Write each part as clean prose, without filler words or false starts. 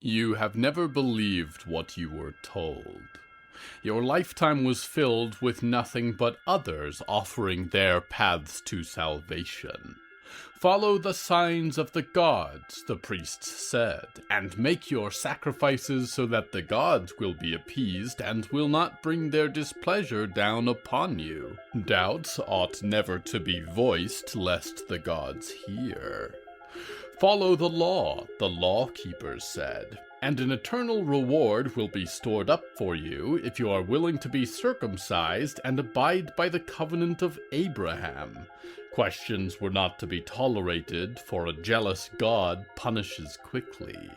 You have never believed what you were told. Your lifetime was filled with nothing but others offering their paths to salvation. Follow the signs of the gods, the priests said, and make your sacrifices so that the gods will be appeased and will not bring their displeasure down upon you. Doubts ought never to be voiced lest the gods hear. Follow the law keepers said, and an eternal reward will be stored up for you if you are willing to be circumcised and abide by the covenant of Abraham. Questions were not to be tolerated, for a jealous God punishes quickly.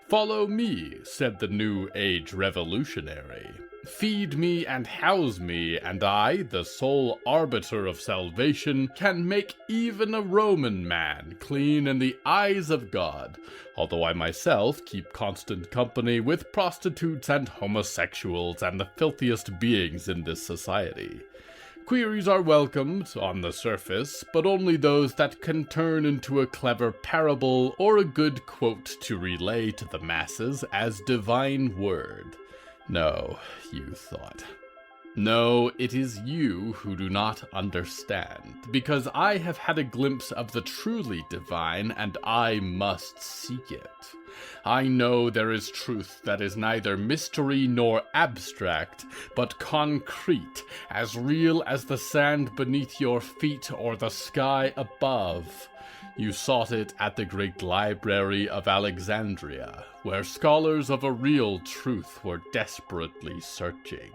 Follow me, said the New Age revolutionary. Feed me and house me, and I, the sole arbiter of salvation, can make even a Roman man clean in the eyes of God, although I myself keep constant company with prostitutes and homosexuals and the filthiest beings in this society. Queries are welcomed, on the surface, but only those that can turn into a clever parable or a good quote to relay to the masses as divine word. No, you thought. No, it is you who do not understand, because I have had a glimpse of the truly divine, and I must seek it. I know there is truth that is neither mystery nor abstract, but concrete, as real as the sand beneath your feet or the sky above. You sought it at the great library of Alexandria, where scholars of a real truth were desperately searching,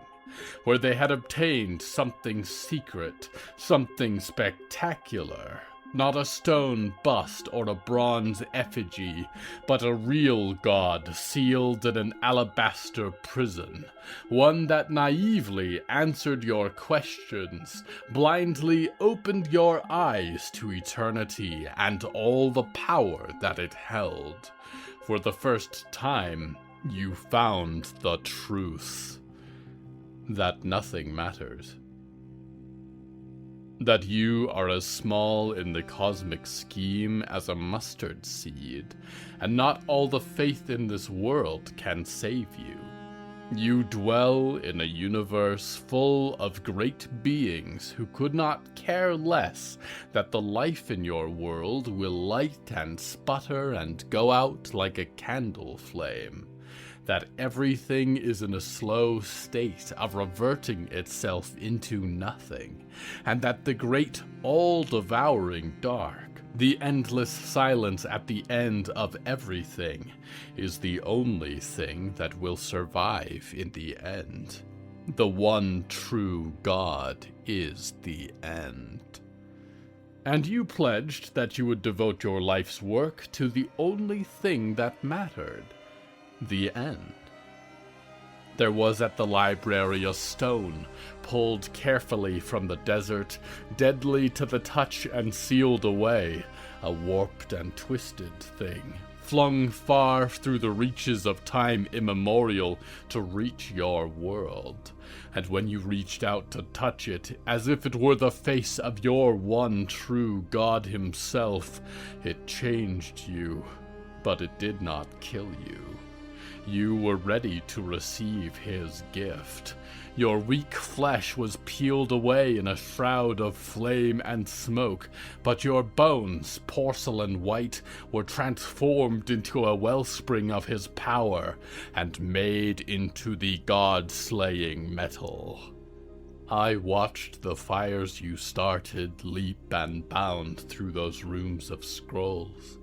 where they had obtained something secret, something spectacular. Not a stone bust or a bronze effigy, but a real god sealed in an alabaster prison, one that naively answered your questions, blindly opened your eyes to eternity and all the power that it held. For the first time, you found the truth. That nothing matters. That you are as small in the cosmic scheme as a mustard seed, and not all the faith in this world can save you. You dwell in a universe full of great beings who could not care less that the life in your world will light and sputter and go out like a candle flame. That everything is in a slow state of reverting itself into nothing, and that the great, all-devouring dark, the endless silence at the end of everything, is the only thing that will survive in the end. The one true God is the end. And you pledged that you would devote your life's work to the only thing that mattered. The end. There was at the library a stone, pulled carefully from the desert, deadly to the touch and sealed away, a warped and twisted thing, flung far through the reaches of time immemorial to reach your world. And when you reached out to touch it, as if it were the face of your one true God himself, it changed you, but it did not kill you. You were ready to receive his gift. Your weak flesh was peeled away in a shroud of flame and smoke, but your bones, porcelain white, were transformed into a wellspring of his power and made into the god-slaying metal. I watched the fires you started leap and bound through those rooms of scrolls.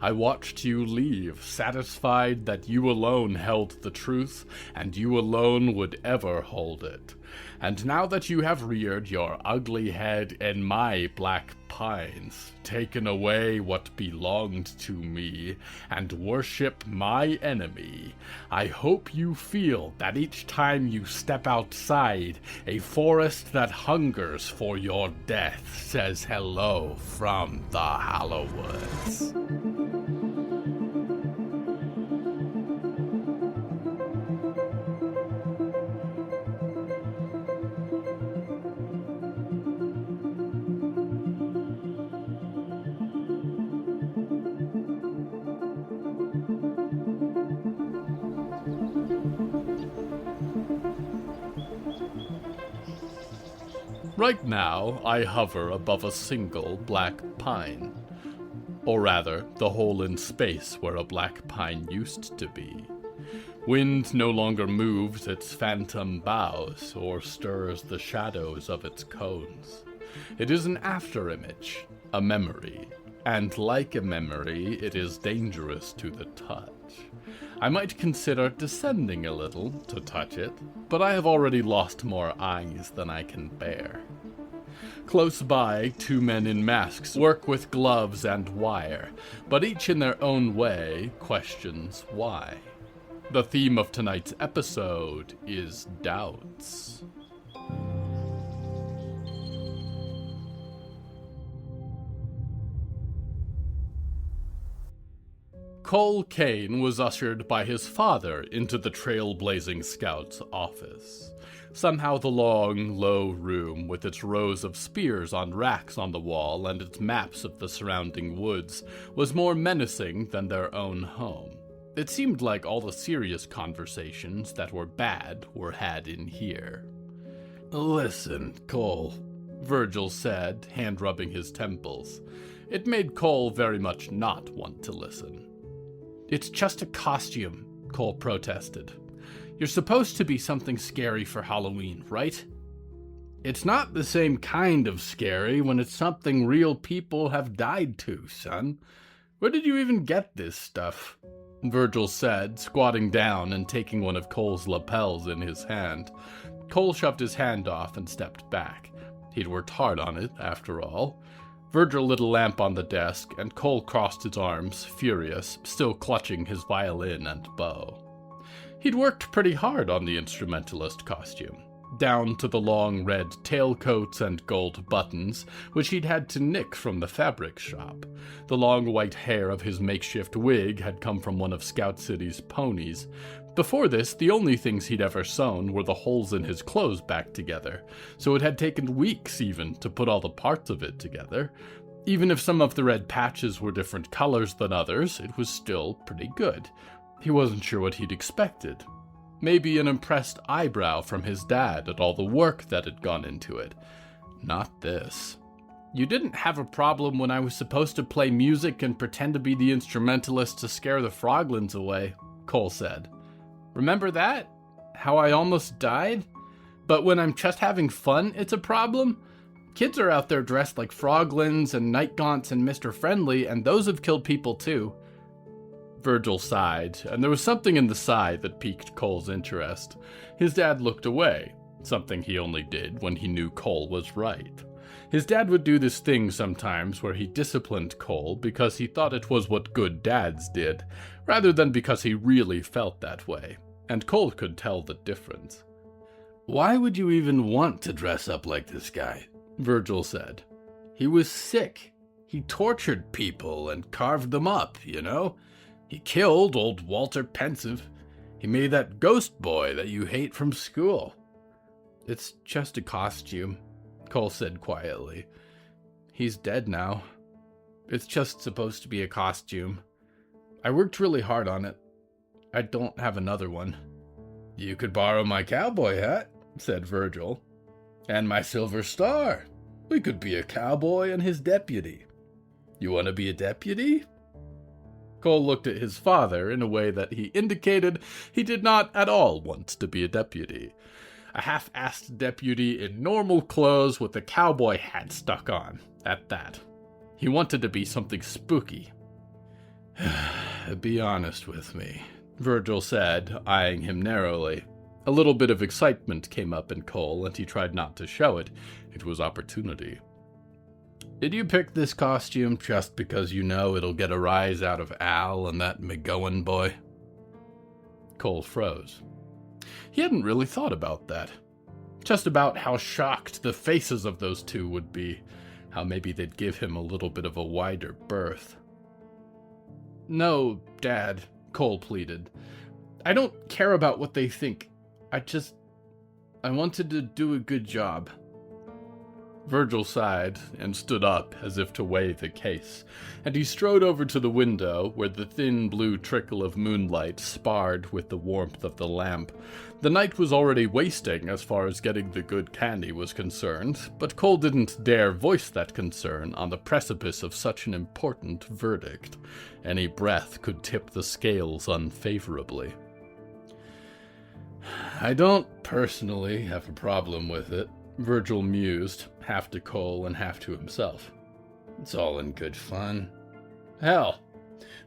I watched you leave, satisfied that you alone held the truth, and you alone would ever hold it. And now that you have reared your ugly head in my black pines, taken away what belonged to me, and worship my enemy, I hope you feel that each time you step outside, a forest that hungers for your death says hello from the Hallowoods. Right now, I hover above a single black pine. Or rather, the hole in space where a black pine used to be. Wind no longer moves its phantom boughs or stirs the shadows of its cones. It is an afterimage, a memory, and like a memory, it is dangerous to the touch. I might consider descending a little to touch it, but I have already lost more eyes than I can bear. Close by, 2 men in masks work with gloves and wire, but each in their own way questions why. The theme of tonight's episode is doubts. Cole Kane was ushered by his father into the trailblazing scout's office. Somehow the long, low room, with its rows of spears on racks on the wall and its maps of the surrounding woods, was more menacing than their own home. It seemed like all the serious conversations that were bad were had in here. "Listen, Cole," Virgil said, hand-rubbing his temples. It made Cole very much not want to listen. "It's just a costume," Cole protested. "You're supposed to be something scary for Halloween, right?" "It's not the same kind of scary when it's something real people have died to, son. Where did you even get this stuff?" Virgil said, squatting down and taking one of Cole's lapels in his hand. Cole shoved his hand off and stepped back. He'd worked hard on it, after all. Virgil lit a lamp on the desk, and Cole crossed his arms, furious, still clutching his violin and bow. He'd worked pretty hard on the instrumentalist costume, down to the long red tailcoats and gold buttons, which he'd had to nick from the fabric shop. The long white hair of his makeshift wig had come from one of Scout City's ponies. Before this, the only things he'd ever sewn were the holes in his clothes back together, so it had taken weeks even to put all the parts of it together. Even if some of the red patches were different colors than others, it was still pretty good. He wasn't sure what he'd expected. Maybe an impressed eyebrow from his dad at all the work that had gone into it. Not this. "You didn't have a problem when I was supposed to play music and pretend to be the instrumentalist to scare the froglins away," Cole said. "Remember that? How I almost died? But when I'm just having fun, it's a problem? Kids are out there dressed like froglins and nightgaunts and Mr. Friendly, and those have killed people too." Virgil sighed, and there was something in the sigh that piqued Cole's interest. His dad looked away, something he only did when he knew Cole was right. His dad would do this thing sometimes where he disciplined Cole because he thought it was what good dads did, rather than because he really felt that way, and Cole could tell the difference. "Why would you even want to dress up like this guy?" Virgil said. "He was sick. He tortured people and carved them up, you know? He killed old Walter Pensive. He made that ghost boy that you hate from school." "It's just a costume," Cole said quietly. "He's dead now. It's just supposed to be a costume. I worked really hard on it. I don't have another one." "You could borrow my cowboy hat," said Virgil. "And my silver star. We could be a cowboy and his deputy. You want to be a deputy?" Cole looked at his father in a way that he indicated he did not at all want to be a deputy. A half-assed deputy in normal clothes with a cowboy hat stuck on, at that. He wanted to be something spooky. "Be honest with me," Virgil said, eyeing him narrowly. A little bit of excitement came up in Cole, and he tried not to show it. It was opportunity. "Did you pick this costume just because you know it'll get a rise out of Al and that McGowan boy?" Cole froze. He hadn't really thought about that. Just about how shocked the faces of those two would be. How maybe they'd give him a little bit of a wider berth. "No, Dad," Cole pleaded. "I don't care about what they think. I wanted to do a good job." Virgil sighed and stood up as if to weigh the case, and he strode over to the window where the thin blue trickle of moonlight sparred with the warmth of the lamp. The night was already wasting as far as getting the good candy was concerned, but Cole didn't dare voice that concern on the precipice of such an important verdict. Any breath could tip the scales unfavorably. I don't personally have a problem with it, Virgil mused, half to Cole and half to himself. It's all in good fun. Hell,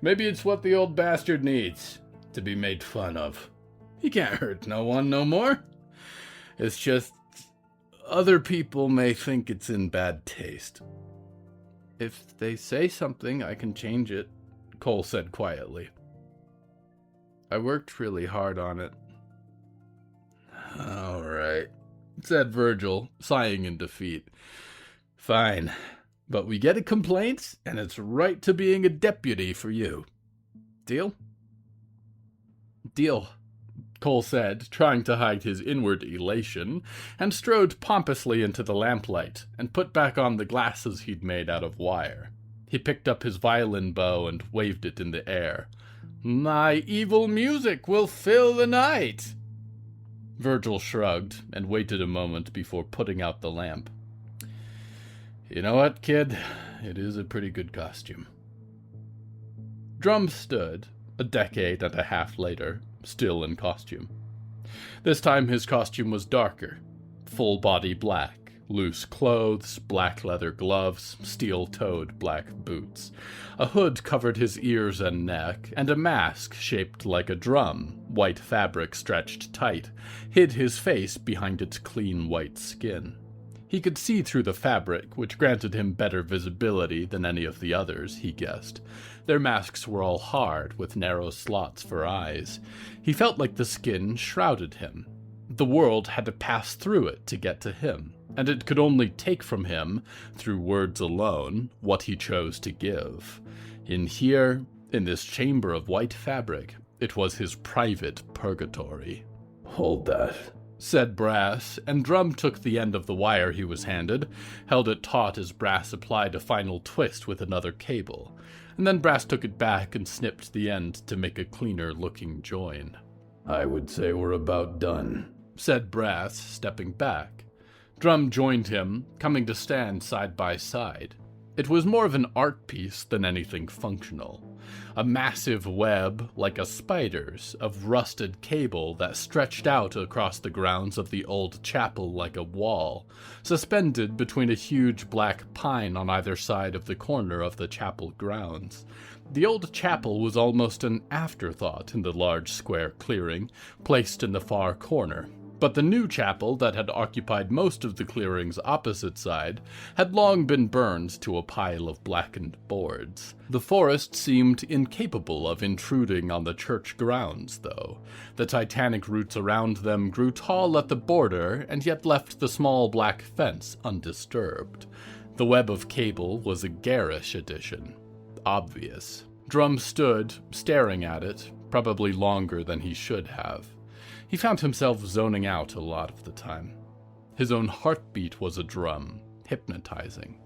maybe it's what the old bastard needs, to be made fun of. He can't hurt no one no more. It's just, other people may think it's in bad taste. If they say something, I can change it, Cole said quietly. I worked really hard on it. All right, said Virgil, sighing in defeat. Fine, but we get a complaint, and it's right to being a deputy for you. Deal? Deal, Cole said, trying to hide his inward elation, and strode pompously into the lamplight, and put back on the glasses he'd made out of wire. He picked up his violin bow and waved it in the air. My evil music will fill the night! Virgil shrugged and waited a moment before putting out the lamp. You know what, kid? It is a pretty good costume. Drum stood, a decade and a half later, still in costume. This time his costume was darker, full body black, loose clothes, black leather gloves, steel-toed black boots. A hood covered his ears and neck, and a mask shaped like a drum, white fabric stretched tight, hid his face behind its clean white skin. He could see through the fabric, which granted him better visibility than any of the others, he guessed. Their masks were all hard, with narrow slots for eyes. He felt like the skin shrouded him. The world had to pass through it to get to him, and it could only take from him, through words alone, what he chose to give. In here, in this chamber of white fabric, it was his private purgatory. Hold that, said Brass, and Drum took the end of the wire he was handed, held it taut as Brass applied a final twist with another cable, and then Brass took it back and snipped the end to make a cleaner-looking join. I would say we're about done, said Brass, stepping back. Drum joined him, coming to stand side by side. It was more of an art piece than anything functional. A massive web, like a spider's, of rusted cable that stretched out across the grounds of the old chapel like a wall, suspended between a huge black pine on either side of the corner of the chapel grounds. The old chapel was almost an afterthought in the large square clearing, placed in the far corner. But the new chapel that had occupied most of the clearing's opposite side had long been burned to a pile of blackened boards. The forest seemed incapable of intruding on the church grounds, though. The titanic roots around them grew tall at the border and yet left the small black fence undisturbed. The web of cable was a garish addition. Obvious. Drum stood, staring at it, probably longer than he should have. He found himself zoning out a lot of the time. His own heartbeat was a drum, hypnotizing.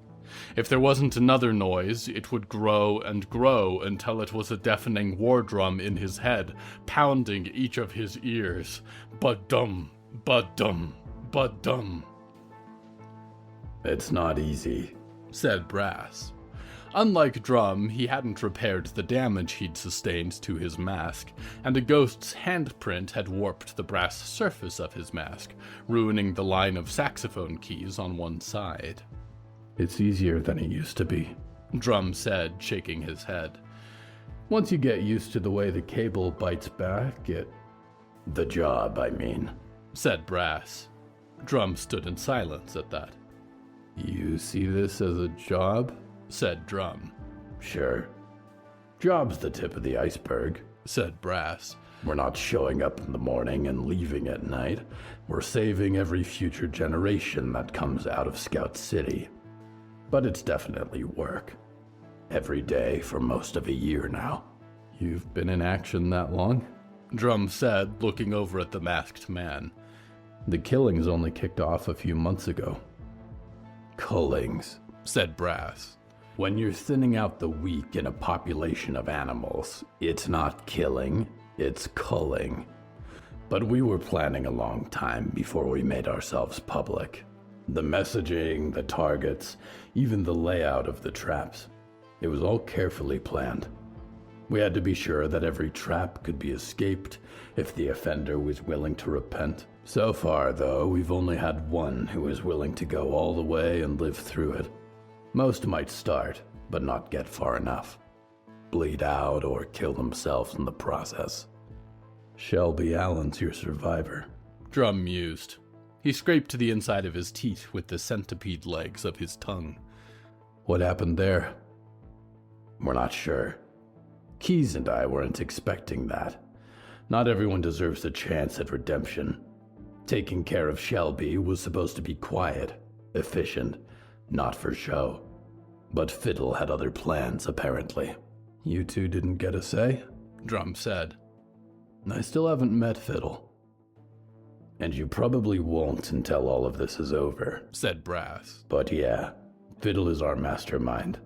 If there wasn't another noise, it would grow and grow until it was a deafening war drum in his head, pounding each of his ears. Ba-dum, ba-dum, ba-dum. It's not easy, said Brass. Unlike Drum, he hadn't repaired the damage he'd sustained to his mask, and a ghost's handprint had warped the brass surface of his mask, ruining the line of saxophone keys on one side. It's easier than it used to be, Drum said, shaking his head. Once you get used to the way the cable bites back, The job, I mean, said Brass. Drum stood in silence at that. You see this as a job? Said Drum. Sure. Job's the tip of the iceberg, said Brass. We're not showing up in the morning and leaving at night. We're saving every future generation that comes out of Scout City. But it's definitely work. Every day for most of a year now. You've been in action that long? Drum said, looking over at the masked man. The killings only kicked off a few months ago. Cullings, said Brass. When you're thinning out the weak in a population of animals, it's not killing, it's culling. But we were planning a long time before we made ourselves public. The messaging, the targets, even the layout of the traps. It was all carefully planned. We had to be sure that every trap could be escaped if the offender was willing to repent. So far, though, we've only had one who was willing to go all the way and live through it. Most might start, but not get far enough. Bleed out or kill themselves in the process. Shelby Allen's your survivor. Drum mused. He scraped the inside of his teeth with the centipede legs of his tongue. What happened there? We're not sure. Keys and I weren't expecting that. Not everyone deserves a chance at redemption. Taking care of Shelby was supposed to be quiet, efficient, not for show. But Fiddle had other plans, apparently. You two didn't get a say? Drum said. I still haven't met Fiddle. And you probably won't until all of this is over, said Brass. But yeah, Fiddle is our mastermind.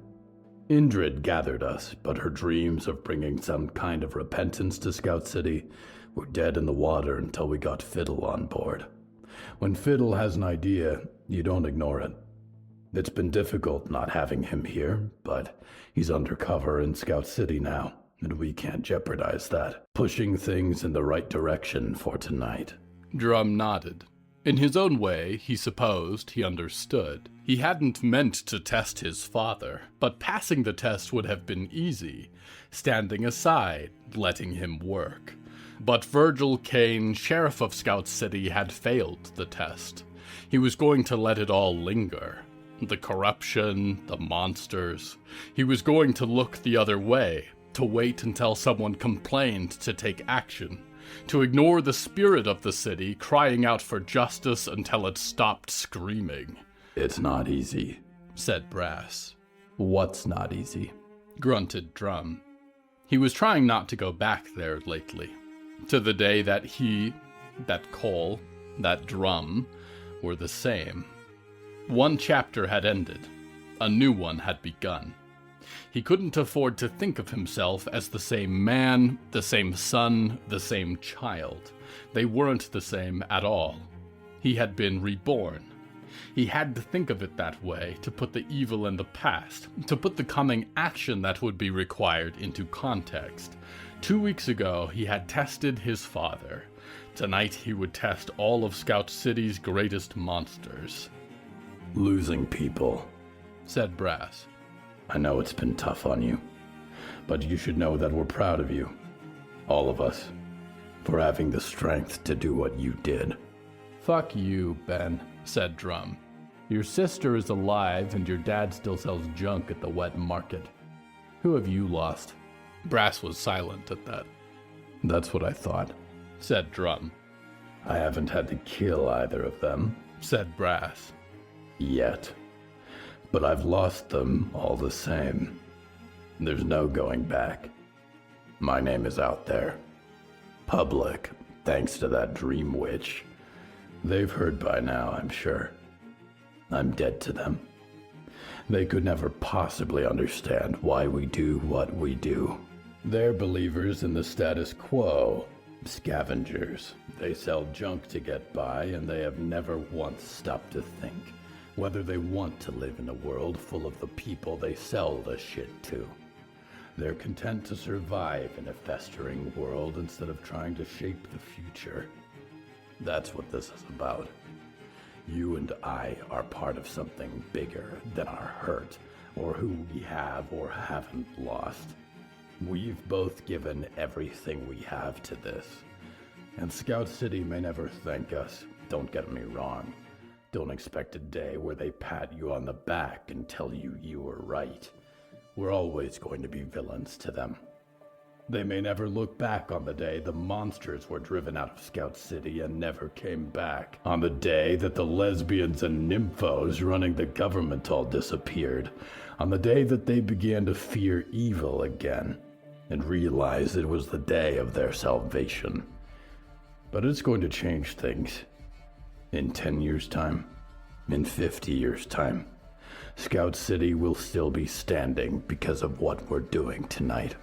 Indrid gathered us, but her dreams of bringing some kind of repentance to Scout City were dead in the water until we got Fiddle on board. When Fiddle has an idea, you don't ignore it. It's been difficult not having him here, but he's undercover in Scout City now, and we can't jeopardize that. Pushing things in the right direction for tonight. Drum nodded. In his own way, he supposed he understood. He hadn't meant to test his father, but passing the test would have been easy, standing aside, letting him work. But Virgil Kane, sheriff of Scout City, had failed the test. He was going to let it all linger. The corruption, the monsters. He was going to look the other way, to wait until someone complained to take action, to ignore the spirit of the city crying out for justice until it stopped screaming. It's not easy, said Brass. What's not easy? Grunted Drum. He was trying not to go back there lately, to the day that he, that Cole, that Drum, were the same. One chapter had ended. A new one had begun. He couldn't afford to think of himself as the same man, the same son, the same child. They weren't the same at all. He had been reborn. He had to think of it that way, to put the evil in the past, to put the coming action that would be required into context. 2 weeks ago, he had tested his father. Tonight, he would test all of Scout City's greatest monsters. Losing people, said Brass. I know it's been tough on you, but you should know that we're proud of you, all of us, for having the strength to do what you did. Fuck you, Ben, said Drum. Your sister is alive and your dad still sells junk at the wet market. Who have you lost? Brass was silent at that. That's what I thought, said Drum. I haven't had to kill either of them, said Brass. Yet. But I've lost them all the same. There's no going back. My name is out there. Public, thanks to that dream witch. They've heard by now, I'm sure. I'm dead to them. They could never possibly understand why we do what we do. They're believers in the status quo. Scavengers. They sell junk to get by, and they have never once stopped to think whether they want to live in a world full of the people they sell the shit to. They're content to survive in a festering world instead of trying to shape the future. That's what this is about. You and I are part of something bigger than our hurt, or who we have or haven't lost. We've both given everything we have to this. And Scout City may never thank us, don't get me wrong. Don't expect a day where they pat you on the back and tell you you were right. We're always going to be villains to them. They may never look back on the day the monsters were driven out of Scout City and never came back. On the day that the lesbians and nymphos running the government all disappeared. On the day that they began to fear evil again and realize it was the day of their salvation. But it's going to change things. In 10 years' time. In 50 years' time. Scout City will still be standing because of what we're doing tonight.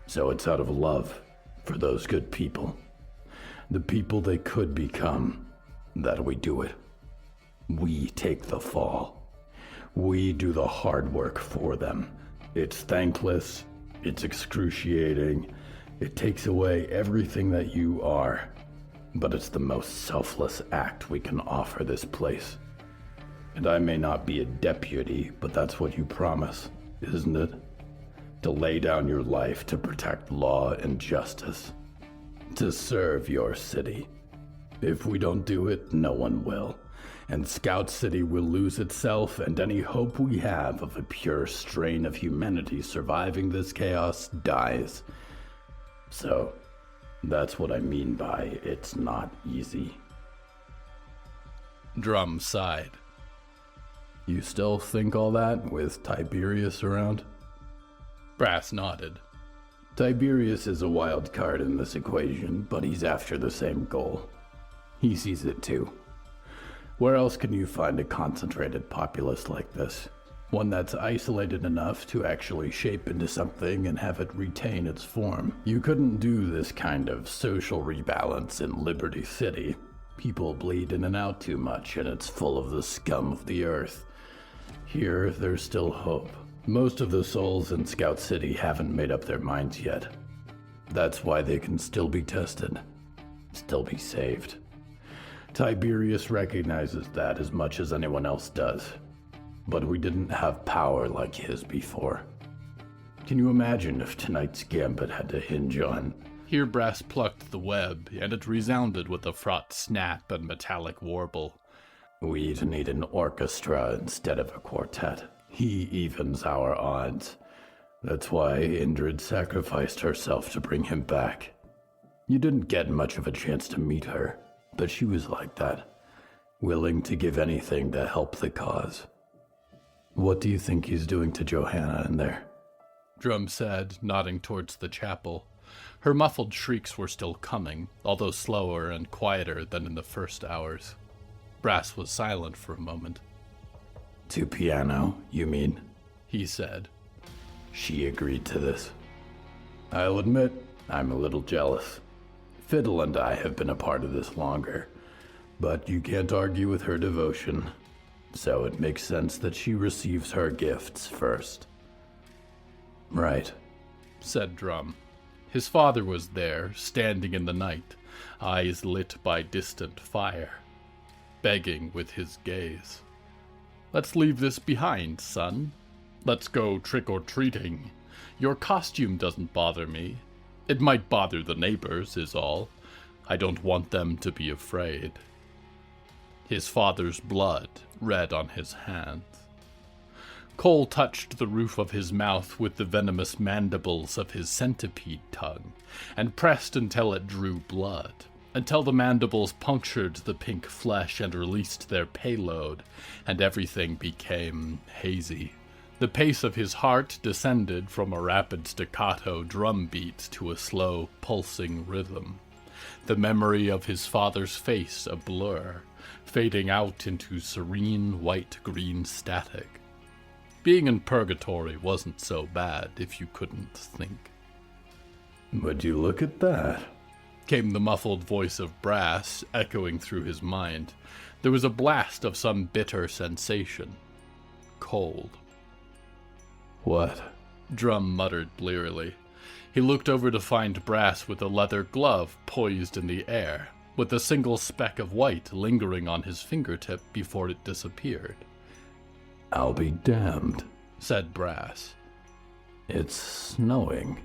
So it's out of love for those good people, the people they could become, that we do it. We take the fall. We do the hard work for them. It's thankless, it's excruciating, it takes away everything that you are, but it's the most selfless act we can offer this place. And I may not be a deputy, but that's what you promise, isn't it? To lay down your life to protect law and justice. To serve your city. If we don't do it, no one will. And Scout City will lose itself and any hope we have of a pure strain of humanity surviving this chaos dies. So, that's what I mean by it's not easy. Drum sighed. You still think all that with Tiberius around? Brass nodded. Tiberius is a wild card in this equation, but he's after the same goal. He sees it too. Where else can you find a concentrated populace like this? One that's isolated enough to actually shape into something and have it retain its form. You couldn't do this kind of social rebalance in Liberty City. People bleed in and out too much, and it's full of the scum of the earth. Here, there's still hope. Most of the souls in Scout City haven't made up their minds yet. That's why they can still be tested, still be saved. Tiberius recognizes that as much as anyone else does. But we didn't have power like his before. Can you imagine if tonight's gambit had to hinge on... Here Brass plucked the web, and it resounded with a fraught snap and metallic warble. We'd need an orchestra instead of a quartet. He evens our odds. That's why Indrid sacrificed herself to bring him back. You didn't get much of a chance to meet her, but she was like that, willing to give anything to help the cause. What do you think he's doing to Johanna in there? Drum said, nodding towards the chapel. Her muffled shrieks were still coming, although slower and quieter than in the first hours. Brass was silent for a moment. To piano, you mean? He said. She agreed to this. I'll admit, I'm a little jealous. Fiddle and I have been a part of this longer, but you can't argue with her devotion, so it makes sense that she receives her gifts first. Right, said Drum. His father was there, standing in the night, eyes lit by distant fire, begging with his gaze. Let's leave this behind, son. Let's go trick-or-treating. Your costume doesn't bother me. It might bother the neighbors, is all. I don't want them to be afraid. His father's blood red on his hands. Cole touched the roof of his mouth with the venomous mandibles of his centipede tongue, and pressed until it drew blood, until the mandibles punctured the pink flesh and released their payload, and everything became hazy. The pace of his heart descended from a rapid staccato drum beat to a slow, pulsing rhythm. The memory of his father's face a blur, fading out into serene white-green static. Being in purgatory wasn't so bad if you couldn't think. Would you look at that? Came the muffled voice of Brass, echoing through his mind. There was a blast of some bitter sensation. Cold. What? Drum muttered blearily. He looked over to find Brass with a leather glove poised in the air, with a single speck of white lingering on his fingertip before it disappeared. I'll be damned, said Brass. It's snowing.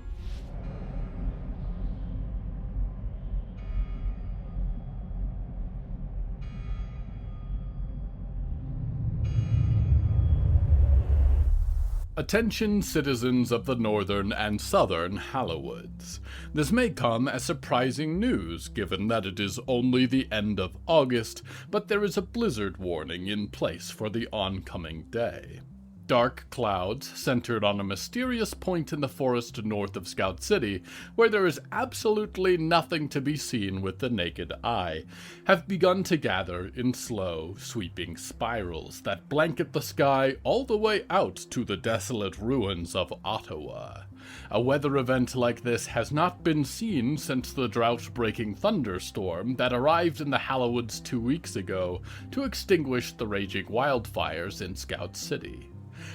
Attention citizens of the northern and southern Hallowoods. This may come as surprising news given that it is only the end of August, but there is a blizzard warning in place for the oncoming day. Dark clouds, centered on a mysterious point in the forest north of Scout City, where there is absolutely nothing to be seen with the naked eye, have begun to gather in slow, sweeping spirals that blanket the sky all the way out to the desolate ruins of Ottawa. A weather event like this has not been seen since the drought-breaking thunderstorm that arrived in the Hallowoods 2 weeks ago to extinguish the raging wildfires in Scout City.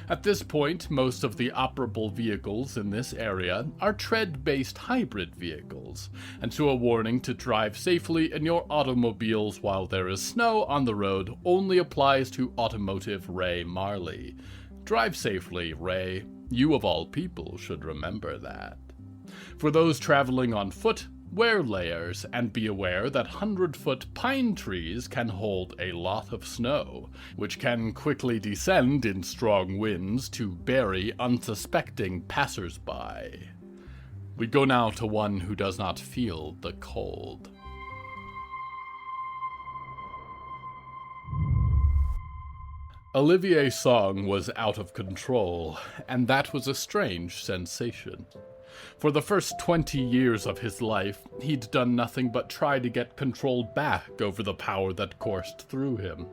At this point, most of the operable vehicles in this area are tread-based hybrid vehicles, and so a warning to drive safely in your automobiles while there is snow on the road only applies to automotive Ray Marley. Drive safely, Ray. You of all people should remember that. For those traveling on foot, wear layers and be aware that 100-foot pine trees can hold a lot of snow, which can quickly descend in strong winds to bury unsuspecting passers-by. We go now to one who does not feel the cold. Olivier's song was out of control, and that was a strange sensation. For the first 20 years of his life, he'd done nothing but try to get control back over the power that coursed through him.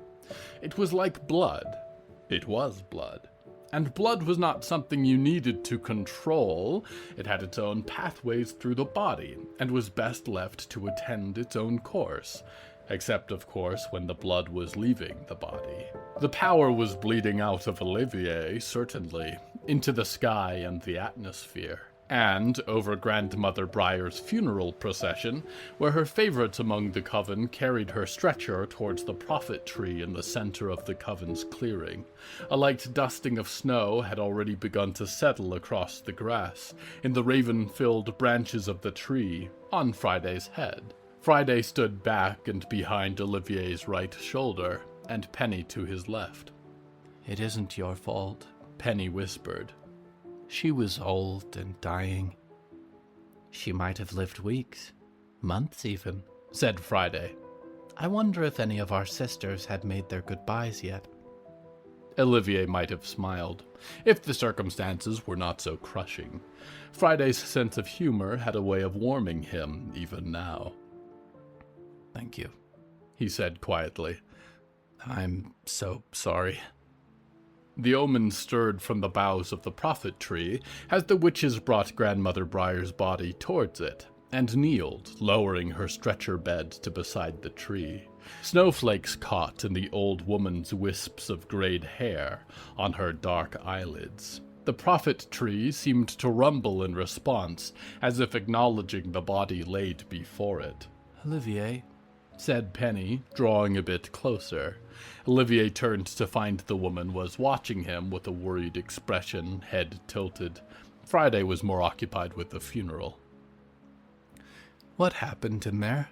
It was like blood. It was blood. And blood was not something you needed to control. It had its own pathways through the body, and was best left to attend its own course. Except, of course, when the blood was leaving the body. The power was bleeding out of Olivier, certainly, into the sky and the atmosphere. And over Grandmother Briar's funeral procession, where her favorites among the coven carried her stretcher towards the prophet tree in the center of the coven's clearing. A light dusting of snow had already begun to settle across the grass, in the raven-filled branches of the tree, on Friday's head. Friday stood back and behind Olivier's right shoulder, and Penny to his left. "It isn't your fault," Penny whispered. "She was old and dying. She might have lived weeks, months even," said Friday. "I wonder if any of our sisters had made their goodbyes yet." Olivier might have smiled, if the circumstances were not so crushing. Friday's sense of humor had a way of warming him, even now. "Thank you," he said quietly. "I'm so sorry." The omen stirred from the boughs of the prophet tree as the witches brought Grandmother Briar's body towards it, and kneeled, lowering her stretcher bed to beside the tree. Snowflakes caught in the old woman's wisps of grayed hair on her dark eyelids. The prophet tree seemed to rumble in response, as if acknowledging the body laid before it. "Olivier," said Penny, drawing a bit closer. Olivier turned to find the woman was watching him with a worried expression, head tilted. Friday was more occupied with the funeral. "What happened in there?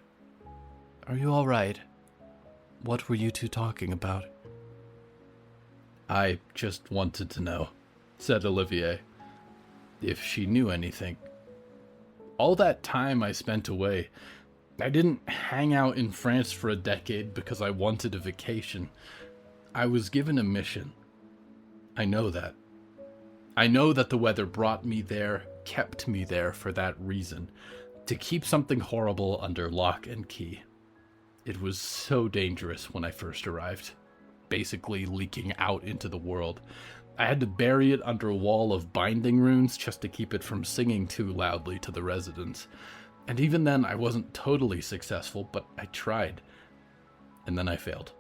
Are you all right? What were you two talking about?" "I just wanted to know," said Olivier, "if she knew anything. All that time I spent away, I didn't hang out in France for a decade because I wanted a vacation. I was given a mission. I know that. I know that the weather brought me there, kept me there for that reason, to keep something horrible under lock and key. It was so dangerous when I first arrived, basically leaking out into the world. I had to bury it under a wall of binding runes just to keep it from singing too loudly to the residents. And even then, I wasn't totally successful, but I tried. And then I failed.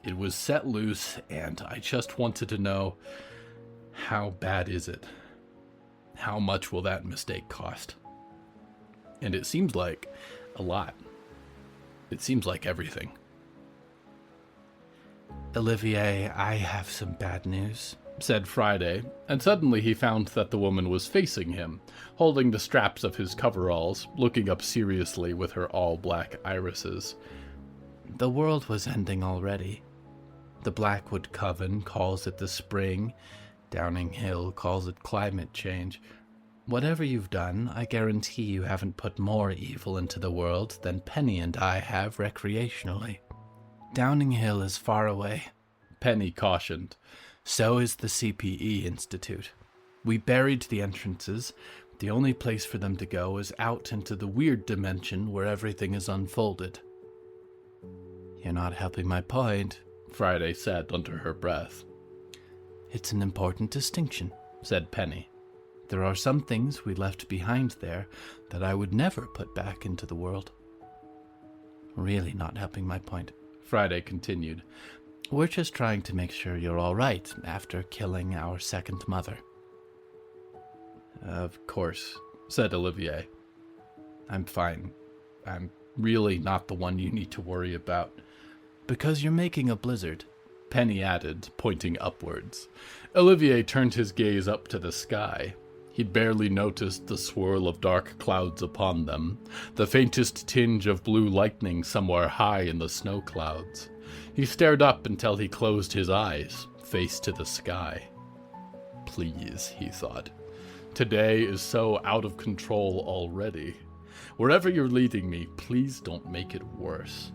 It was set loose, and I just wanted to know, how bad is it? How much will that mistake cost? And it seems like a lot. It seems like everything." "Olivier, I have some bad news," said Friday, and suddenly he found that the woman was facing him, holding the straps of his coveralls, looking up seriously with her all-black irises. "The world was ending already. The Blackwood Coven calls it the spring. Downing Hill calls it climate change. Whatever you've done, I guarantee you haven't put more evil into the world than Penny and I have recreationally. Downing Hill is far away," Penny cautioned. So is the CPE Institute. We buried the entrances. The only place for them to go is out into the weird dimension where everything is unfolded. You're not helping my point, Friday said under her breath. It's an important distinction, said Penny. There are some things we left behind there that I would never put back into the world. Really not helping my point, Friday continued. We're just trying to make sure you're all right after killing our second mother. Of course, said Olivier. I'm fine. I'm really not the one you need to worry about. Because you're making a blizzard, Penny added, pointing upwards. Olivier turned his gaze up to the sky. He'd barely noticed the swirl of dark clouds upon them, the faintest tinge of blue lightning somewhere high in the snow clouds. He stared up until he closed his eyes, face to the sky. Please, he thought. Today is so out of control already. Wherever you're leading me, please don't make it worse.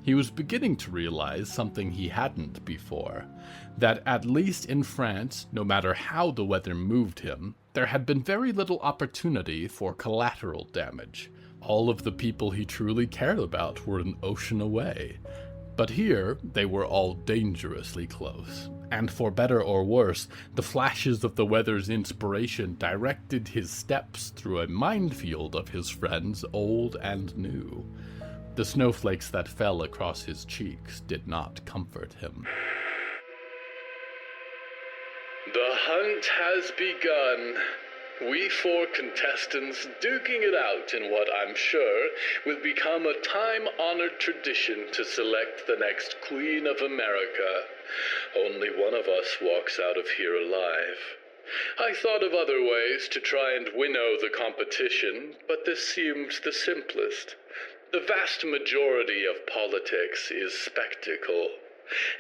He was beginning to realize something he hadn't before, that at least in France, no matter how the weather moved him, there had been very little opportunity for collateral damage. All of the people he truly cared about were an ocean away. But here, they were all dangerously close. And for better or worse, the flashes of the weather's inspiration directed his steps through a minefield of his friends, old and new. The snowflakes that fell across his cheeks did not comfort him. The hunt has begun. We 4 contestants duking it out in what I'm sure will become a time-honored tradition to select the next Queen of America. Only one of us walks out of here alive. I thought of other ways to try and winnow the competition, but this seemed the simplest. The vast majority of politics is spectacle.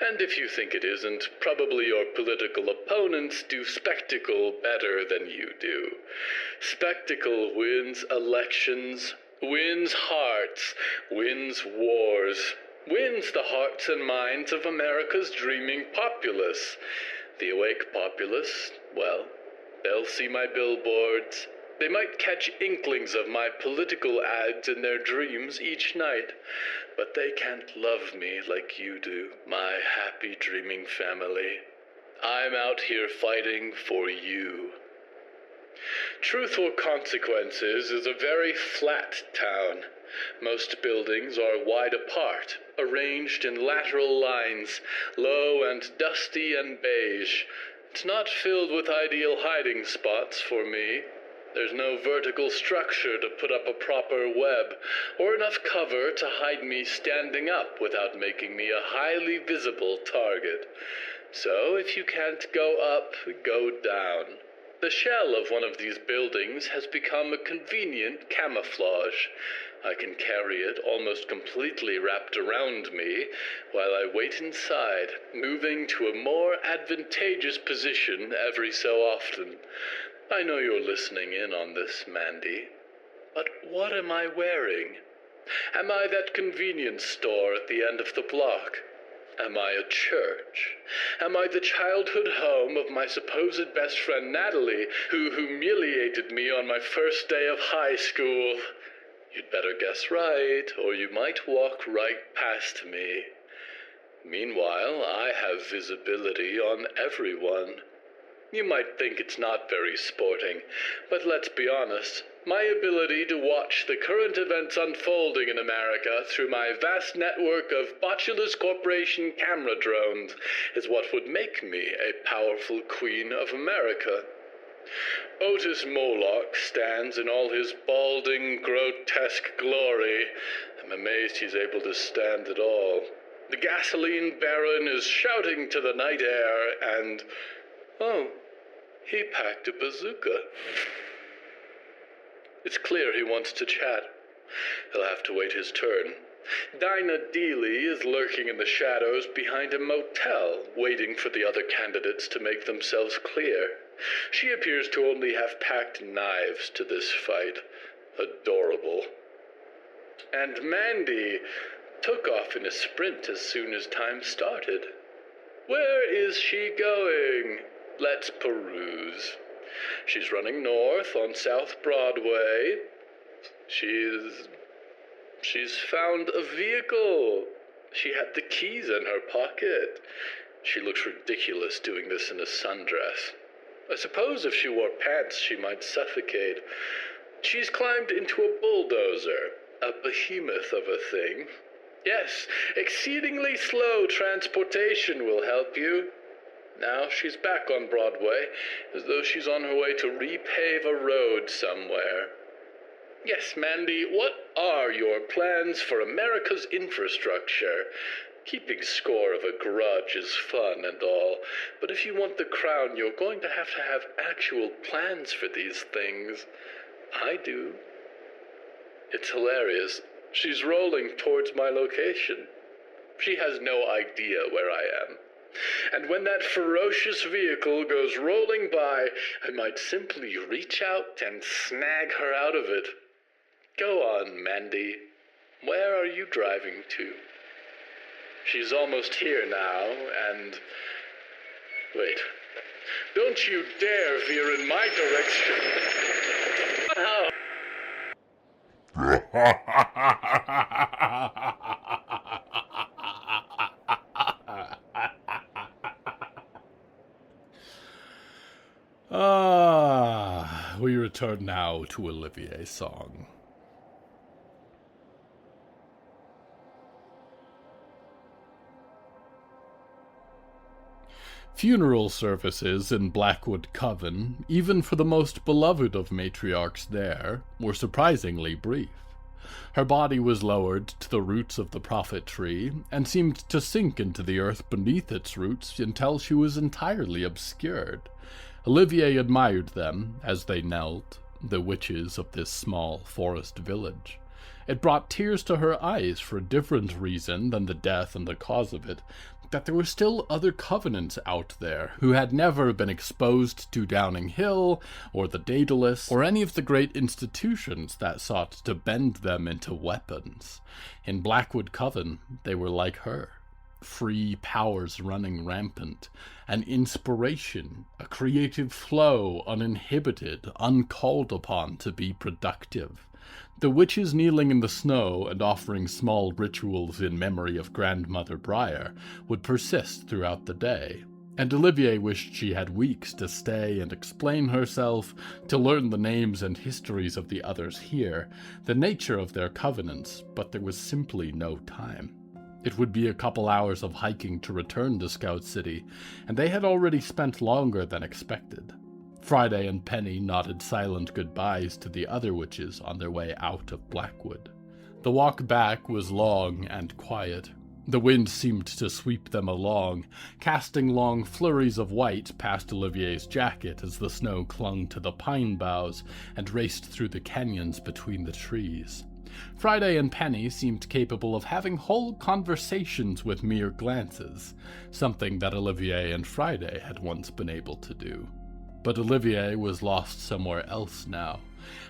And if you think it isn't, probably your political opponents do spectacle better than you do. Spectacle wins elections, wins hearts, wins wars, wins the hearts and minds of America's dreaming populace. The awake populace, well, they'll see my billboards. They might catch inklings of my political ads in their dreams each night, but they can't love me like you do, my happy dreaming family. I'm out here fighting for you. Truth or Consequences is a very flat town. Most buildings are wide apart, arranged in lateral lines, low and dusty and beige. It's not filled with ideal hiding spots for me. There's no vertical structure to put up a proper web, or enough cover to hide me standing up without making me a highly visible target. So if you can't go up, go down. The shell of one of these buildings has become a convenient camouflage. I can carry it almost completely wrapped around me while I wait inside, moving to a more advantageous position every so often. I know you're listening in on this, Mandy. But what am I wearing? Am I that convenience store at the end of the block? Am I a church? Am I the childhood home of my supposed best friend Natalie, who humiliated me on my first day of high school? You'd better guess right, or you might walk right past me. Meanwhile, I have visibility on everyone. You might think it's not very sporting, but let's be honest. My ability to watch the current events unfolding in America through my vast network of Botulus Corporation camera drones is what would make me a powerful Queen of America. Otis Moloch stands in all his balding, grotesque glory. I'm amazed he's able to stand at all. The gasoline baron is shouting to the night air and... oh, he packed a bazooka. It's clear he wants to chat. He'll have to wait his turn. DaniHaDani is lurking in the shadows behind a motel, waiting for the other candidates to make themselves clear. She appears to only have packed knives to this fight. Adorable. And Mandy took off in a sprint as soon as time started. Where is she going? Let's peruse. She's running north on South Broadway. She's found a vehicle. She had the keys in her pocket. She looks ridiculous doing this in a sundress. I suppose if she wore pants, she might suffocate. She's climbed into a bulldozer, a behemoth of a thing. Yes, exceedingly slow transportation will help you. Now she's back on Broadway, as though she's on her way to repave a road somewhere. Yes, Mandy, what are your plans for America's infrastructure? Keeping score of a grudge is fun and all, but if you want the crown, you're going to have actual plans for these things. I do. It's hilarious. She's rolling towards my location. She has no idea where I am. And when that ferocious vehicle goes rolling by, I might simply reach out and snag her out of it. Go on, Mandy. Where are you driving to? She's almost here now, and... Wait. Don't you dare veer in my direction. Ow. We return now to Olivier's song. Funeral services in Blackwood Coven, even for the most beloved of matriarchs there, were surprisingly brief. Her body was lowered to the roots of the prophet tree, and seemed to sink into the earth beneath its roots until she was entirely obscured. Olivier admired them as they knelt, the witches of this small forest village. It brought tears to her eyes for a different reason than the death and the cause of it, that there were still other covenants out there who had never been exposed to Downing Hill, or the Daedalus, or any of the great institutions that sought to bend them into weapons. In Blackwood Coven, they were like her. Free powers running rampant, an inspiration, a creative flow uninhibited, uncalled upon to be productive. The witches kneeling in the snow and offering small rituals in memory of Grandmother Briar would persist throughout the day, and Olivier wished she had weeks to stay and explain herself, to learn the names and histories of the others here, the nature of their covenants, but there was simply no time. It would be a couple hours of hiking to return to Scout City, and they had already spent longer than expected. Friday and Penny nodded silent goodbyes to the other witches on their way out of Blackwood. The walk back was long and quiet. The wind seemed to sweep them along, casting long flurries of white past Olivier's jacket as the snow clung to the pine boughs and raced through the canyons between the trees. Friday and Penny seemed capable of having whole conversations with mere glances, something that Olivier and Friday had once been able to do. But Olivier was lost somewhere else now,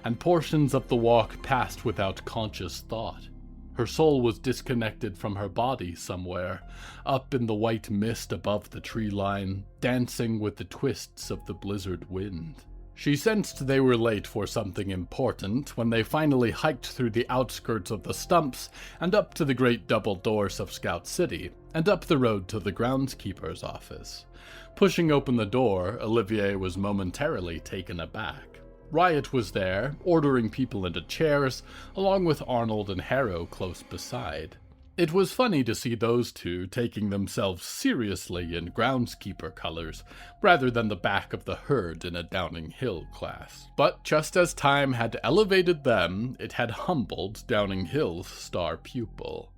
and portions of the walk passed without conscious thought. Her soul was disconnected from her body somewhere, up in the white mist above the tree line, dancing with the twists of the blizzard wind. She sensed they were late for something important when they finally hiked through the outskirts of the stumps and up to the great double doors of Scout City, and up the road to the groundskeeper's office. Pushing open the door, Olivier was momentarily taken aback. Riot was there, ordering people into chairs, along with Arnold and Harrow close beside. It was funny to see those two taking themselves seriously in groundskeeper colors, rather than the back of the herd in a Downing Hill class. But just as time had elevated them, it had humbled Downing Hill's star pupil.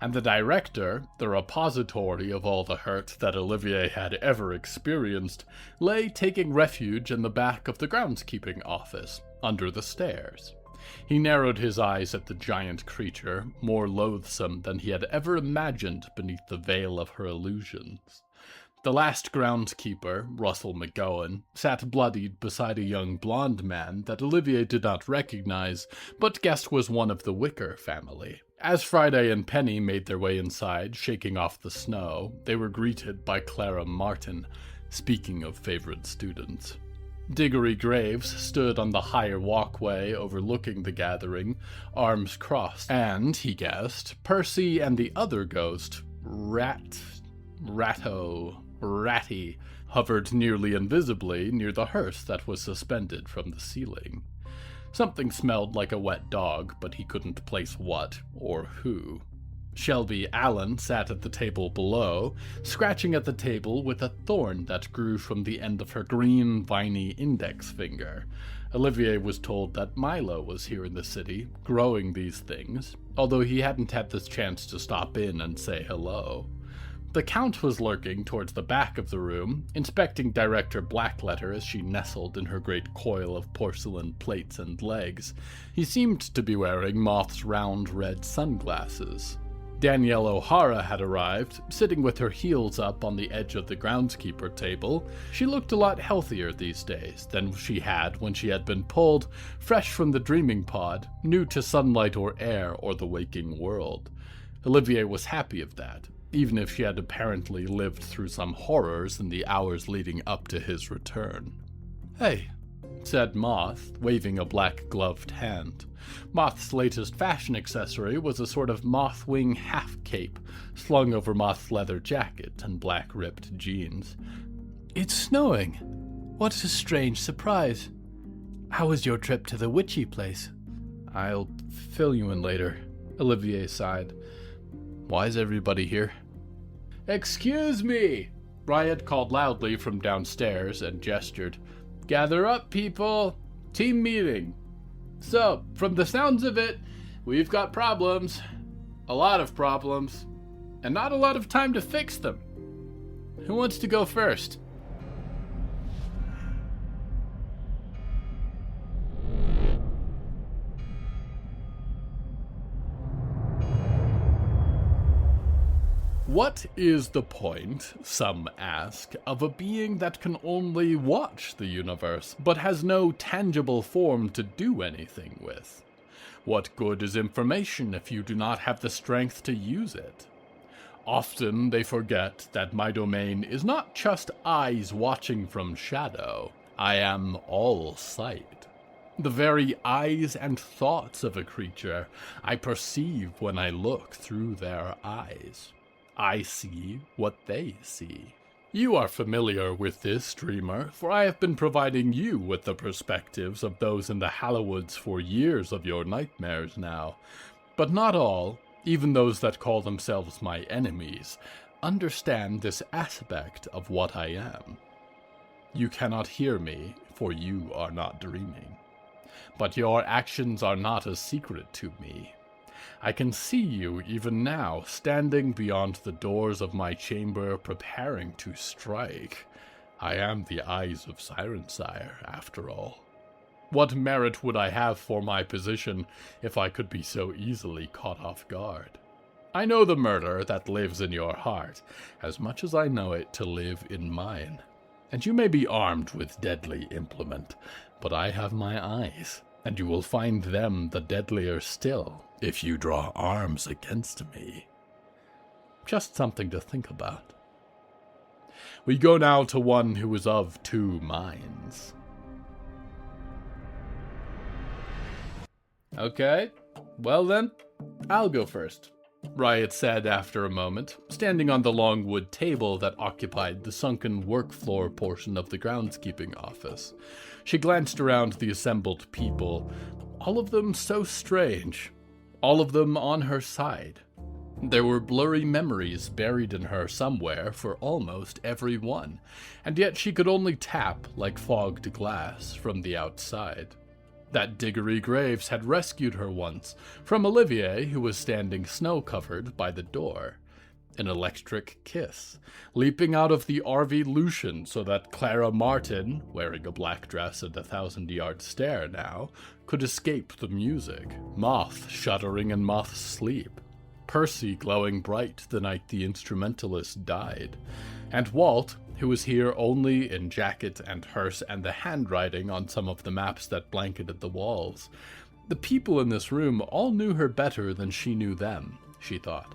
And the director, the repository of all the hurt that Olivier had ever experienced, lay taking refuge in the back of the groundskeeping office, under the stairs. He narrowed his eyes at the giant creature, more loathsome than he had ever imagined beneath the veil of her illusions. The last groundskeeper, Russell McGowan, sat bloodied beside a young blonde man that Olivier did not recognize, but guessed was one of the Wicker family. As Friday and Penny made their way inside, shaking off the snow, they were greeted by Clara Martin, speaking of favorite students. Diggory Graves stood on the higher walkway overlooking the gathering, arms crossed, and, he guessed, Percy and the other ghost, Ratty, hovered nearly invisibly near the hearse that was suspended from the ceiling. Something smelled like a wet dog, but he couldn't place what or who. Shelby Allen sat at the table below, scratching at the table with a thorn that grew from the end of her green, viney index finger. Olivier was told that Milo was here in the city, growing these things, although he hadn't had this chance to stop in and say hello. The Count was lurking towards the back of the room, inspecting Director Blackletter as she nestled in her great coil of porcelain plates and legs. He seemed to be wearing Moth's round red sunglasses. Danielle O'Hara had arrived, sitting with her heels up on the edge of the groundskeeper table. She looked a lot healthier these days than she had when she had been pulled, fresh from the dreaming pod, new to sunlight or air or the waking world. Olivier was happy of that, even if she had apparently lived through some horrors in the hours leading up to his return. "Hey," said Moth, waving a black-gloved hand. Moth's latest fashion accessory was a sort of moth-wing half-cape, slung over Moth's leather jacket and black-ripped jeans. "It's snowing. What a strange surprise. How was your trip to the witchy place?" "I'll fill you in later," Olivier sighed. "Why is everybody here?" "Excuse me!" Riot called loudly from downstairs and gestured. "Gather up, people! Team meeting! So, from the sounds of it, we've got problems. A lot of problems. And not a lot of time to fix them. Who wants to go first?" What is the point, some ask, of a being that can only watch the universe, but has no tangible form to do anything with? What good is information if you do not have the strength to use it? Often they forget that my domain is not just eyes watching from shadow. I am all sight. The very eyes and thoughts of a creature I perceive when I look through their eyes. I see what they see. You are familiar with this, dreamer, for I have been providing you with the perspectives of those in the Hallowoods for years of your nightmares now. But not all, even those that call themselves my enemies, understand this aspect of what I am. You cannot hear me, for you are not dreaming. But your actions are not a secret to me. I can see you even now, standing beyond the doors of my chamber, preparing to strike. I am the eyes of Sirensire, after all. What merit would I have for my position if I could be so easily caught off guard? I know the murder that lives in your heart, as much as I know it to live in mine. And you may be armed with deadly implement, but I have my eyes, and you will find them the deadlier still, if you draw arms against me. Just something to think about. We go now to one who is of two minds. Okay, well then, I'll go first, Riot said after a moment, standing on the long wood table that occupied the sunken work floor portion of the groundskeeping office. She glanced around the assembled people, all of them so strange. All of them on her side. There were blurry memories buried in her somewhere for almost every one, and yet she could only tap like fogged glass from the outside. That Diggory Graves had rescued her once from Olivier, who was standing snow-covered by the door. An electric kiss, leaping out of the RV Lucian so that Clara Martin, wearing a black dress and a 1,000-yard stare now, could escape the music. Moth shuddering in Moth's sleep. Percy glowing bright the night the instrumentalist died. And Walt, who was here only in jacket and hearse and the handwriting on some of the maps that blanketed the walls. The people in this room all knew her better than she knew them, she thought.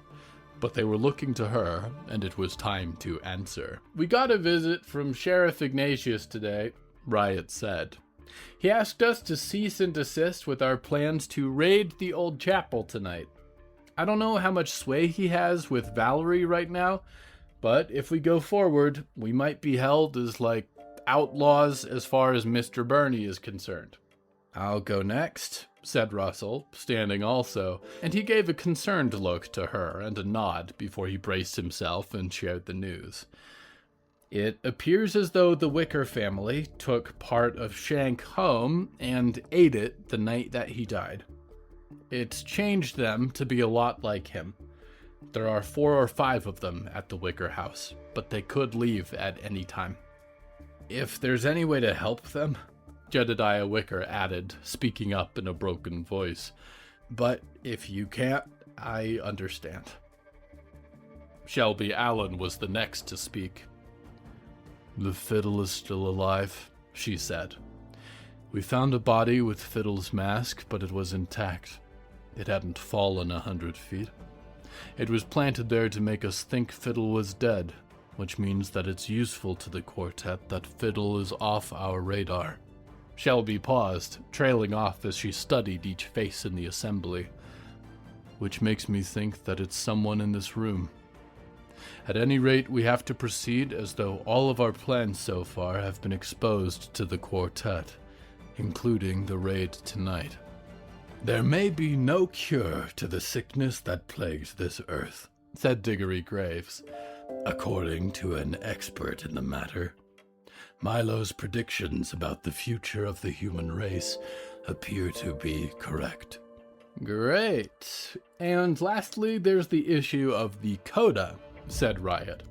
But they were looking to her, and it was time to answer. "We got a visit from Sheriff Ignatius today," Riot said. "He asked us to cease and desist with our plans to raid the old chapel tonight. I don't know how much sway he has with Valerie right now, but if we go forward, we might be held as, outlaws as far as Mr. Bernie is concerned." "I'll go next," said Russell, standing also, and he gave a concerned look to her and a nod before he braced himself and shared the news. "It appears as though the Wicker family took part of Shank home and ate it the night that he died. It's changed them to be a lot like him. There are 4 or 5 of them at the Wicker house, but they could leave at any time." "If there's any way to help them," Jedediah Wicker added, speaking up in a broken voice. "But if you can't, I understand." Shelby Allen was the next to speak. "The Fiddle is still alive," she said. "We found a body with Fiddle's mask, but it was intact. It hadn't fallen 100 feet. It was planted there to make us think Fiddle was dead, which means that it's useful to the quartet that Fiddle is off our radar." Shelby paused, trailing off as she studied each face in the assembly. "Which makes me think that it's someone in this room. At any rate, we have to proceed as though all of our plans so far have been exposed to the quartet, including the raid tonight. There may be no cure to the sickness that plagues this earth," said Diggory Graves, "according to an expert in the matter. Milo's predictions about the future of the human race appear to be correct." "Great. And lastly, there's the issue of the coda," said Riot.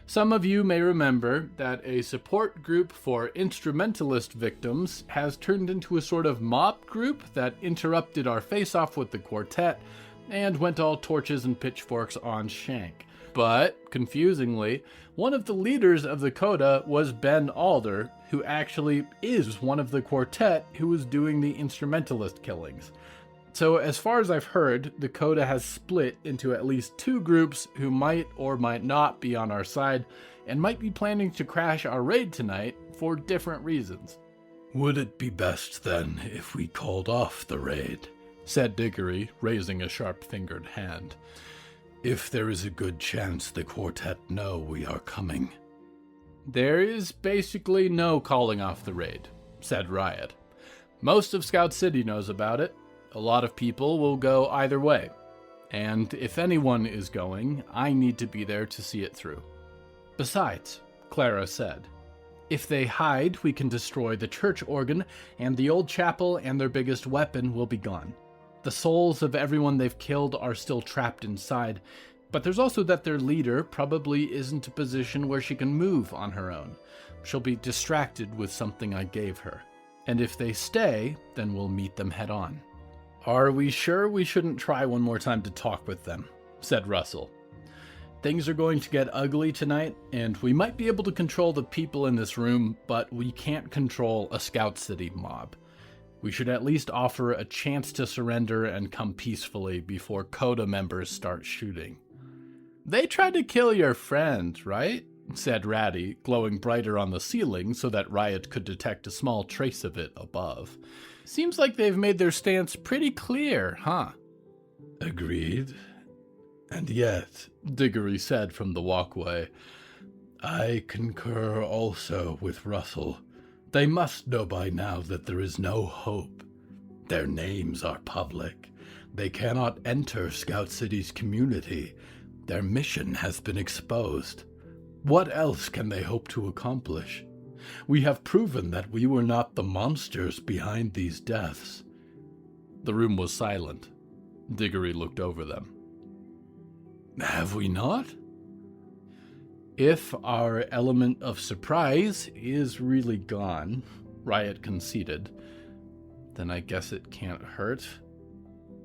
"Some of you may remember that a support group for instrumentalist victims has turned into a sort of mob group that interrupted our face-off with the quartet and went all torches and pitchforks on Shank. But, confusingly, one of the leaders of the coda was Ben Alder, who actually is one of the quartet who was doing the instrumentalist killings. So as far as I've heard, the coda has split into at least 2 groups who might or might not be on our side and might be planning to crash our raid tonight for different reasons." "Would it be best, then, if we called off the raid?" said Diggory, raising a sharp-fingered hand. "If there is a good chance the quartet know we are coming." "There is basically no calling off the raid," said Riot. "Most of Scout City knows about it. A lot of people will go either way. And if anyone is going, I need to be there to see it through." "Besides," Clara said, "if they hide, we can destroy the church organ, and the old chapel and their biggest weapon will be gone. The souls of everyone they've killed are still trapped inside, but there's also that their leader probably isn't a position where she can move on her own. She'll be distracted with something I gave her. And if they stay, then we'll meet them head on." "Are we sure we shouldn't try one more time to talk with them?" said Russell. "Things are going to get ugly tonight, and we might be able to control the people in this room, but we can't control a Scout City mob. We should at least offer a chance to surrender and come peacefully before coda members start shooting." "They tried to kill your friend, right?" said Ratty, glowing brighter on the ceiling so that Riot could detect a small trace of it above. "Seems like they've made their stance pretty clear, huh?" "Agreed. And yet," Diggory said from the walkway, "I concur also with Russell. They must know by now that there is no hope. Their names are public. They cannot enter Scout City's community. Their mission has been exposed. What else can they hope to accomplish? We have proven that we were not the monsters behind these deaths." The room was silent. Diggory looked over them. "Have we not?" "If our element of surprise is really gone," Riot conceded, "then I guess it can't hurt.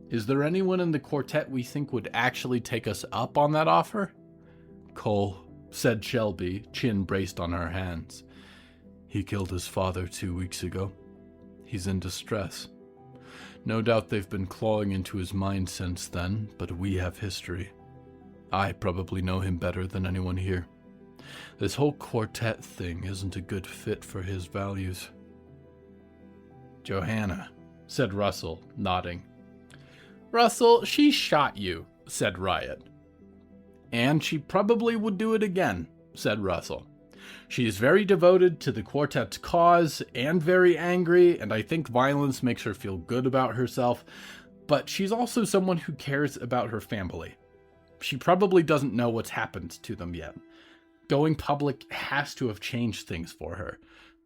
Is there anyone in the quartet we think would actually take us up on that offer?" Cole, said Shelby, chin braced on her hands. He killed his father 2 weeks ago. He's in distress. No doubt they've been clawing into his mind since then, but we have history. I probably know him better than anyone here. This whole quartet thing isn't a good fit for his values. Johanna, said Russell, nodding. Russell, she shot you, said Riot. And she probably would do it again, said Russell. She is very devoted to the quartet's cause and very angry, and I think violence makes her feel good about herself, but she's also someone who cares about her family. She probably doesn't know what's happened to them yet. Going public has to have changed things for her.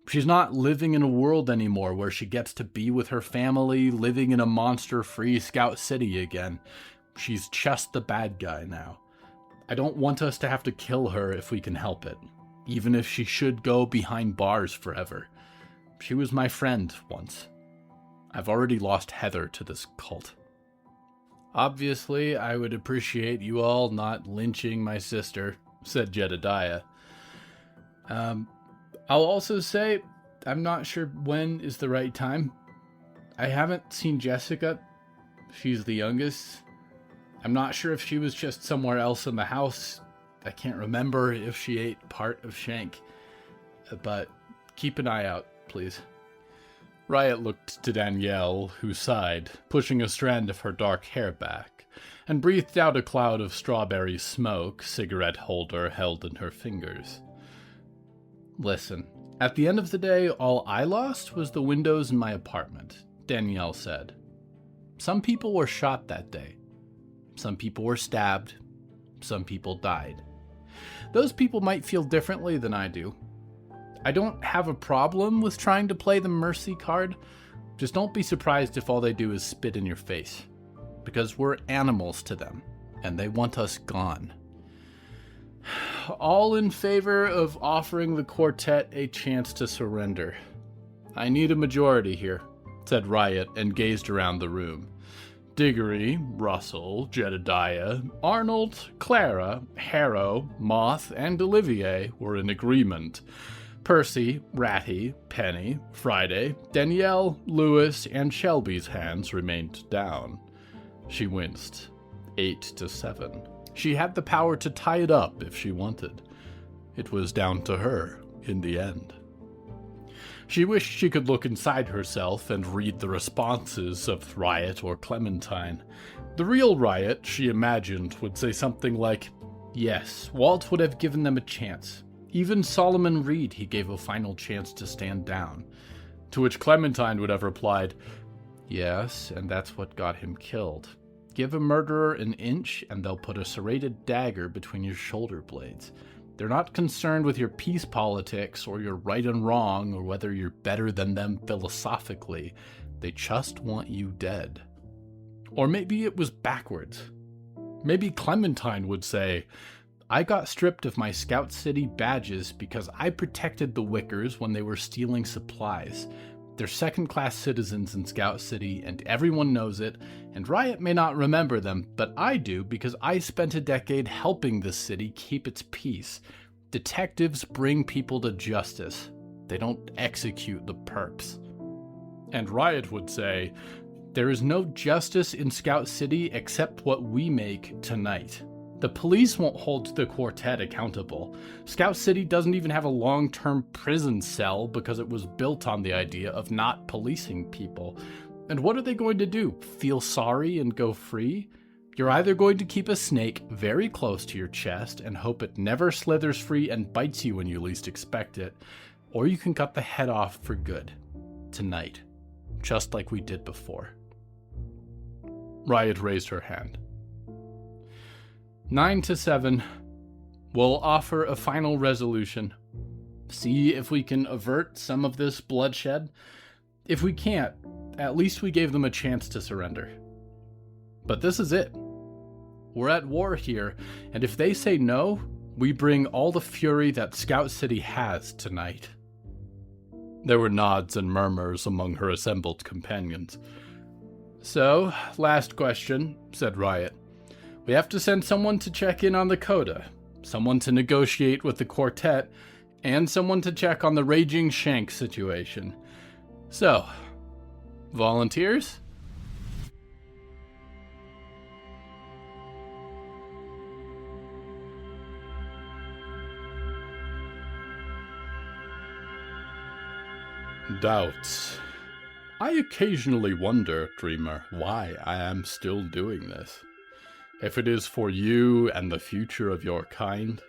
She's not living in a world anymore where she gets to be with her family, living in a monster-free Scout City again. She's just the bad guy now. I don't want us to have to kill her if we can help it, even if she should go behind bars forever. She was my friend once. I've already lost Heather to this cult. Obviously, I would appreciate you all not lynching my sister, said Jedediah. I'll also say, I'm not sure when is the right time. I haven't seen Jessica. She's the youngest. I'm not sure if she was just somewhere else in the house. I can't remember if she ate part of Shank. But keep an eye out, please. Riot looked to Danielle, who sighed, pushing a strand of her dark hair back, and breathed out a cloud of strawberry smoke, cigarette holder held in her fingers. Listen, at the end of the day, all I lost was the windows in my apartment, Danielle said. Some people were shot that day. Some people were stabbed. Some people died. Those people might feel differently than I do. I don't have a problem with trying to play the mercy card. Just don't be surprised if all they do is spit in your face. Because we're animals to them, and they want us gone. All in favor of offering the quartet a chance to surrender. I need a majority here, said Riot and gazed around the room. Diggory, Russell, Jedediah, Arnold, Clara, Harrow, Moth, and Olivier were in agreement. Percy, Ratty, Penny, Friday, Danielle, Lewis, and Shelby's hands remained down. She winced. 8-7. She had the power to tie it up if she wanted. It was down to her in the end. She wished she could look inside herself and read the responses of Riot or Clementine. The real Riot, she imagined, would say something like, yes, Walt would have given them a chance. Even Solomon Reed he gave a final chance to stand down. To which Clementine would have replied, yes, and that's what got him killed. Give a murderer an inch and they'll put a serrated dagger between your shoulder blades. They're not concerned with your peace politics or your right and wrong or whether you're better than them philosophically. They just want you dead. Or maybe it was backwards. Maybe Clementine would say, I got stripped of my Scout City badges because I protected the Wickers when they were stealing supplies. They're second-class citizens in Scout City, and everyone knows it, and Riot may not remember them, but I do because I spent a decade helping this city keep its peace. Detectives bring people to justice. They don't execute the perps. And Riot would say, there is no justice in Scout City except what we make tonight. The police won't hold the quartet accountable. Scout City doesn't even have a long-term prison cell because it was built on the idea of not policing people. And what are they going to do? Feel sorry and go free? You're either going to keep a snake very close to your chest and hope it never slithers free and bites you when you least expect it, or you can cut the head off for good. Tonight. Just like we did before. Riot raised her hand. 9-7. We'll offer a final resolution. See if we can avert some of this bloodshed. If we can't, at least we gave them a chance to surrender. But this is it. We're at war here, and if they say no, we bring all the fury that Scout City has tonight. There were nods and murmurs among her assembled companions. So, last question, said Riot. We have to send someone to check in on the coda. someone to negotiate with the quartet, and someone to check on the raging Shank situation. So, volunteers? Doubts. I occasionally wonder, Dreamer, why I am still doing this. If it is for you and the future of your kind.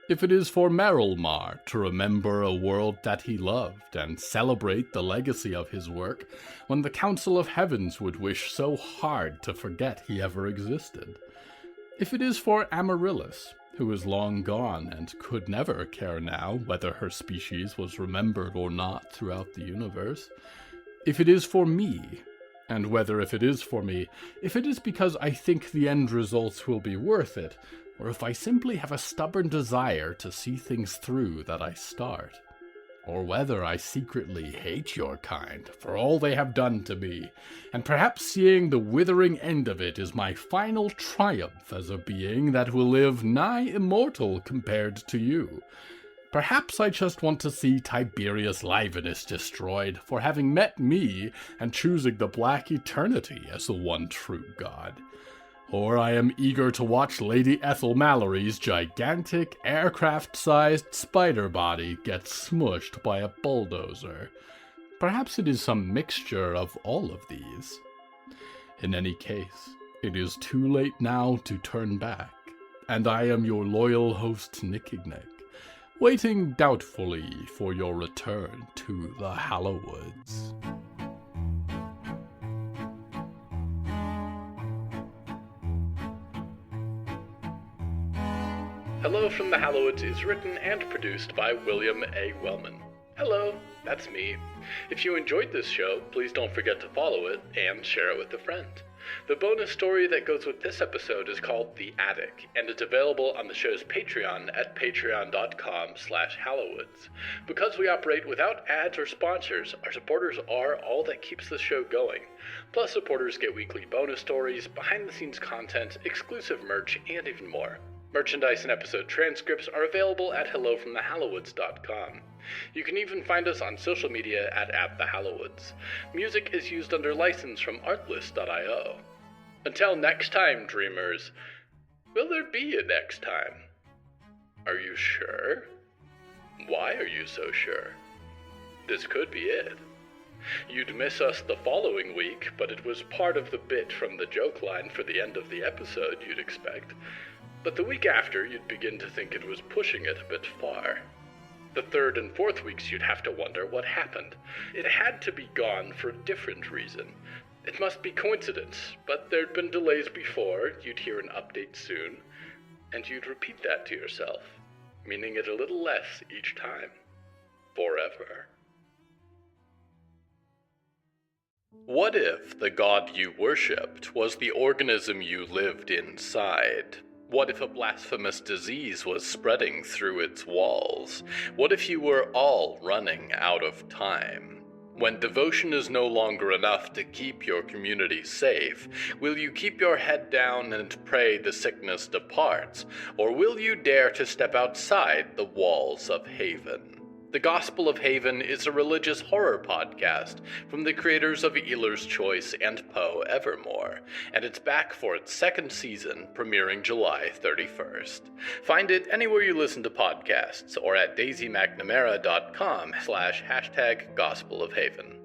If it is for Merrilmar to remember a world that he loved and celebrate the legacy of his work when the Council of Heavens would wish so hard to forget he ever existed. If it is for Amaryllis, who is long gone and could never care now whether her species was remembered or not throughout the universe. If it is for me, and whether if it is for me, if it is because I think the end results will be worth it, or if I simply have a stubborn desire to see things through that I start. Or whether I secretly hate your kind for all they have done to me, and perhaps seeing the withering end of it is my final triumph as a being that will live nigh immortal compared to you. Perhaps I just want to see Tiberius Livinus destroyed for having met me and choosing the Black Eternity as the one true god. Or I am eager to watch Lady Ethel Mallory's gigantic, aircraft-sized spider body get smushed by a bulldozer. Perhaps it is some mixture of all of these. In any case, it is too late now to turn back, and I am your loyal host Nickignick, waiting doubtfully for your return to the Hallowoods. Hello from the Hallowoods is written and produced by William A. Wellman. Hello, that's me. If you enjoyed this show, please don't forget to follow it and share it with a friend. The bonus story that goes with this episode is called The Attic, and it's available on the show's Patreon at patreon.com/Hallowoods. Because we operate without ads or sponsors, our supporters are all that keeps the show going. Plus, supporters get weekly bonus stories, behind-the-scenes content, exclusive merch, and even more. Merchandise and episode transcripts are available at hellofromthehallowoods.com. You can even find us on social media at @thehallowoods. Music is used under license from artlist.io. Until next time, dreamers, will there be a next time? Are you sure? Why are you so sure? This could be it. You'd miss us the following week, but it was part of the bit from the joke line for the end of the episode you'd expect. But the week after, you'd begin to think it was pushing it a bit far. The third and fourth weeks, you'd have to wonder what happened. It had to be gone for a different reason. It must be coincidence, but there'd been delays before, you'd hear an update soon, and you'd repeat that to yourself, meaning it a little less each time. Forever. What if the god you worshipped was the organism you lived inside? What if a blasphemous disease was spreading through its walls? What if you were all running out of time? When devotion is no longer enough to keep your community safe, will you keep your head down and pray the sickness departs, or will you dare to step outside the walls of Haven? The Gospel of Haven is a religious horror podcast from the creators of Ealer's Choice and Poe Evermore, and it's back for its second season, premiering July 31st. Find it anywhere you listen to podcasts or at daisymcnamara.com/#Gospel of Haven.